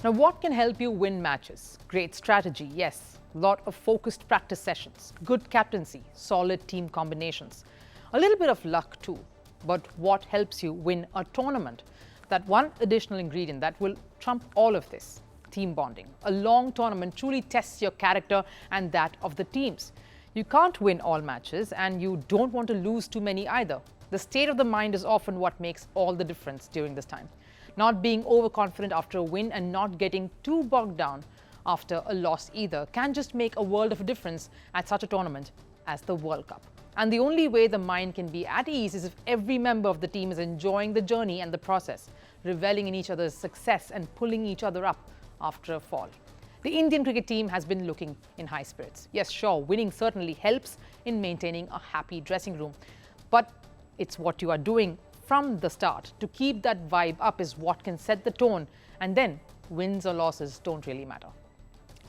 Now, what can help you win matches? Great strategy, yes. A lot of focused practice sessions, good captaincy, solid team combinations. A little bit of luck too. But what helps you win a tournament? That one additional ingredient that will trump all of this: team bonding. A long tournament truly tests your character and that of the teams. You can't win all matches, and you don't want to lose too many either. The state of the mind is often what makes all the difference during this time. Not being overconfident after a win and not getting too bogged down after a loss either can just make a world of difference at such a tournament as the World Cup. And the only way the mind can be at ease is if every member of the team is enjoying the journey and the process, reveling in each other's success and pulling each other up after a fall. The Indian cricket team has been looking in high spirits. Yes, sure, winning certainly helps in maintaining a happy dressing room. But it's what you are doing from the start to keep that vibe up is what can set the tone. And then wins or losses don't really matter.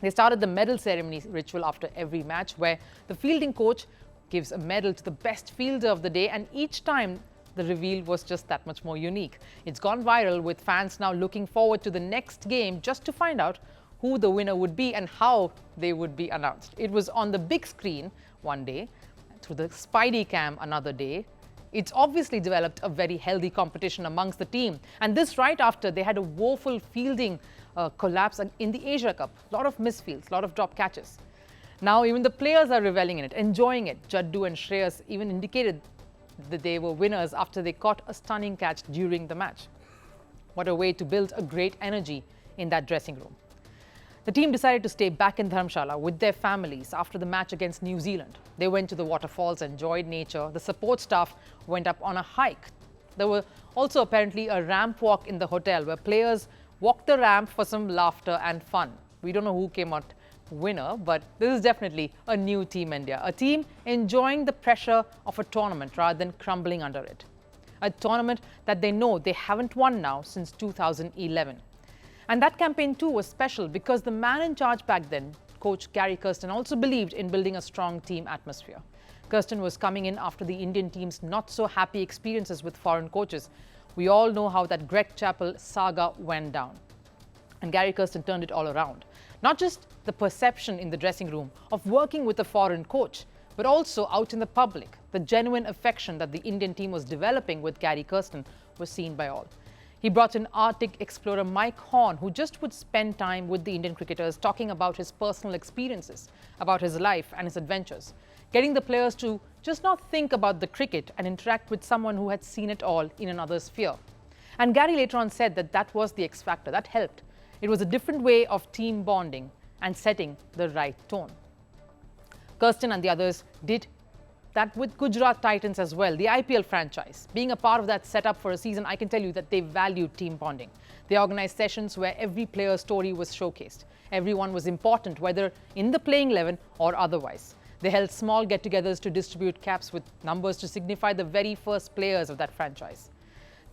They started the medal ceremony ritual after every match, where the fielding coach gives a medal to the best fielder of the day, and each time the reveal was just that much more unique. It's gone viral, with fans now looking forward to the next game just to find out who the winner would be and how they would be announced. It was on the big screen one day, through the Spidey cam another day. It's obviously developed a very healthy competition amongst the team. And this right after they had a woeful fielding collapse in the Asia Cup. A lot of misfields, a lot of drop catches. Now even the players are reveling in it, enjoying it. Jadeja and Shreyas even indicated that they were winners after they caught a stunning catch during the match. What a way to build a great energy in that dressing room. The team decided to stay back in Dharamsala with their families after the match against New Zealand. They went to the waterfalls, enjoyed nature. The support staff went up on a hike. There were also apparently a ramp walk in the hotel where players walked the ramp for some laughter and fun. We don't know who came out winner, but this is definitely a new Team India, a team enjoying the pressure of a tournament rather than crumbling under it. A tournament that they know they haven't won now since 2011. And that campaign too was special because the man in charge back then, coach Gary Kirsten, also believed in building a strong team atmosphere. Kirsten was coming in after the Indian team's not so happy experiences with foreign coaches. We all know how that Greg Chappell saga went down. And Gary Kirsten turned it all around. Not just the perception in the dressing room of working with a foreign coach, but also out in the public. The genuine affection that the Indian team was developing with Gary Kirsten was seen by all. He brought in Arctic explorer Mike Horn, who just would spend time with the Indian cricketers talking about his personal experiences, about his life and his adventures, getting the players to just not think about the cricket and interact with someone who had seen it all in another sphere. And Gary later on said that that was the X factor, that helped. It was a different way of team bonding and setting the right tone. Kirsten and the others did that with Gujarat Titans as well, the IPL franchise. Being a part of that setup for a season, I can tell you that they valued team bonding. They organized sessions where every player's story was showcased. Everyone was important, whether in the playing 11 or otherwise. They held small get-togethers to distribute caps with numbers to signify the very first players of that franchise.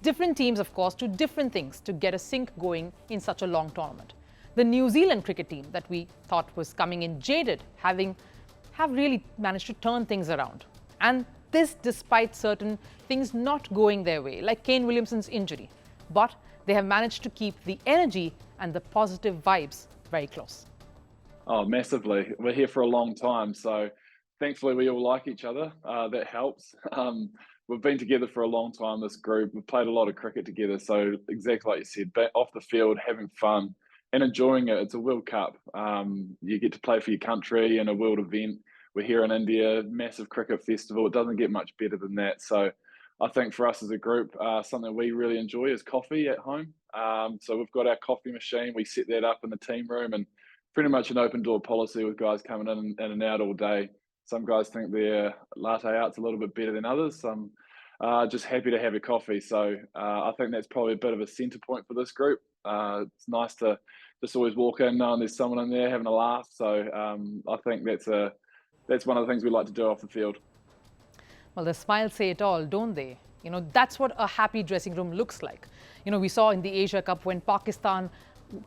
Different teams, of course, do different things to get a sync going in such a long tournament. The New Zealand cricket team that we thought was coming in jaded have really managed to turn things around. And this despite certain things not going their way, like Kane Williamson's injury. But they have managed to keep the energy and the positive vibes very close. Oh, massively. We're here for a long time, so thankfully we all like each other. That helps. We've been together for a long time, this group. We've played a lot of cricket together, so exactly like you said, back off the field, having fun and enjoying it. It's a World Cup. You get to play for your country in a world event. We're here in India, massive cricket festival. It doesn't get much better than that. So I think for us as a group, something we really enjoy is coffee at home. So we've got our coffee machine. We set that up in the team room, and pretty much an open door policy with guys coming in and out all day. Some guys think their latte art's a little bit better than others. Some just happy to have a coffee. So I think that's probably a bit of a centre point for this group. It's nice to just always walk in knowing there's someone in there having a laugh. So I think that's one of the things we like to do off the field. Well, the smiles say it all, don't they? You know, that's what a happy dressing room looks like. You know, we saw in the Asia Cup when Pakistan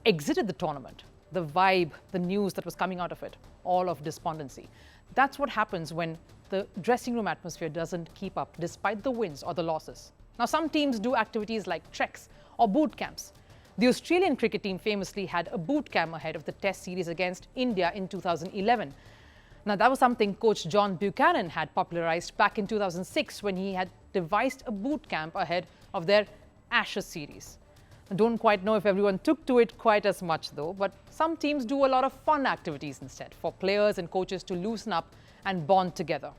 exited the tournament, the vibe, the news that was coming out of it, all of despondency. That's what happens when the dressing room atmosphere doesn't keep up despite the wins or the losses. Now, some teams do activities like treks or boot camps. The Australian cricket team famously had a boot camp ahead of the Test series against India in 2011. Now, that was something coach John Buchanan had popularized back in 2006 when he had devised a boot camp ahead of their Ashes series. I don't quite know if everyone took to it quite as much though, but some teams do a lot of fun activities instead for players and coaches to loosen up and bond together.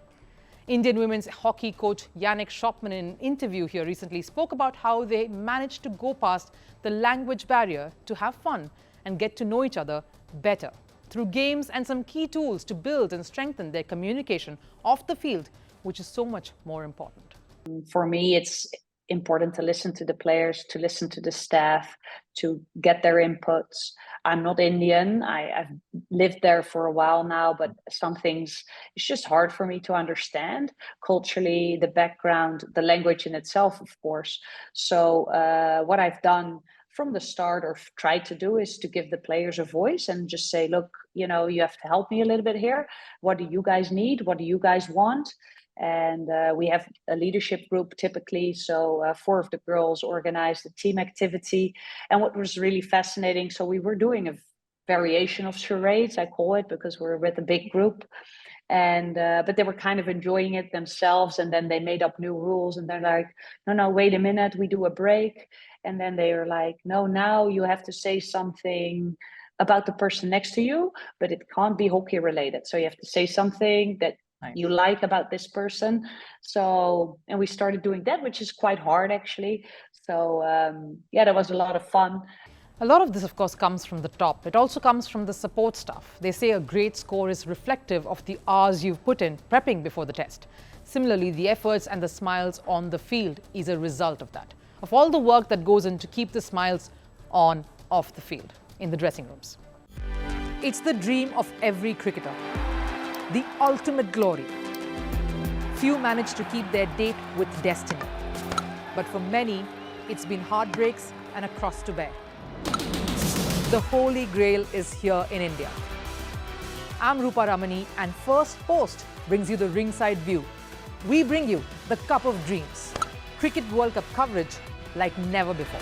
Indian women's hockey coach Yannick Schopman in an interview here recently spoke about how they managed to go past the language barrier to have fun and get to know each other better through games and some key tools to build and strengthen their communication off the field, which is so much more important. For me, it's important to listen to the players, to listen to the staff, to get their inputs. I'm not Indian. I've lived there for a while now, but some things it's just hard for me to understand culturally, the background, the language in itself, of course. So what I've done from the start or tried to do is to give the players a voice and just say, look, you know, you have to help me a little bit here. What do you guys need? What do you guys want? And we have a leadership group typically. So 4 of the girls organized a team activity. And what was really fascinating, so we were doing a variation of charades, I call it, because we're with a big group. And but they were kind of enjoying it themselves. And then they made up new rules. And they're like, no, wait a minute, we do a break. And then they were like, no, now you have to say something about the person next to you, but it can't be hockey related. So you have to say something that you like about this person. So, and we started doing that, which is quite hard actually. So yeah, that was a lot of fun. A lot of this, of course, comes from the top. It also comes from the support staff. They say a great score is reflective of the hours you've put in prepping before the test. Similarly, the efforts and the smiles on the field is a result of that, of all the work that goes in to keep the smiles on, off the field, in the dressing rooms. It's the dream of every cricketer. The ultimate glory. Few manage to keep their date with destiny. But for many, it's been heartbreaks and a cross to bear. The Holy Grail is here in India. I'm Rupha Ramani, and Firstpost brings you the ringside view. We bring you the Cup of Dreams. Cricket World Cup coverage like never before.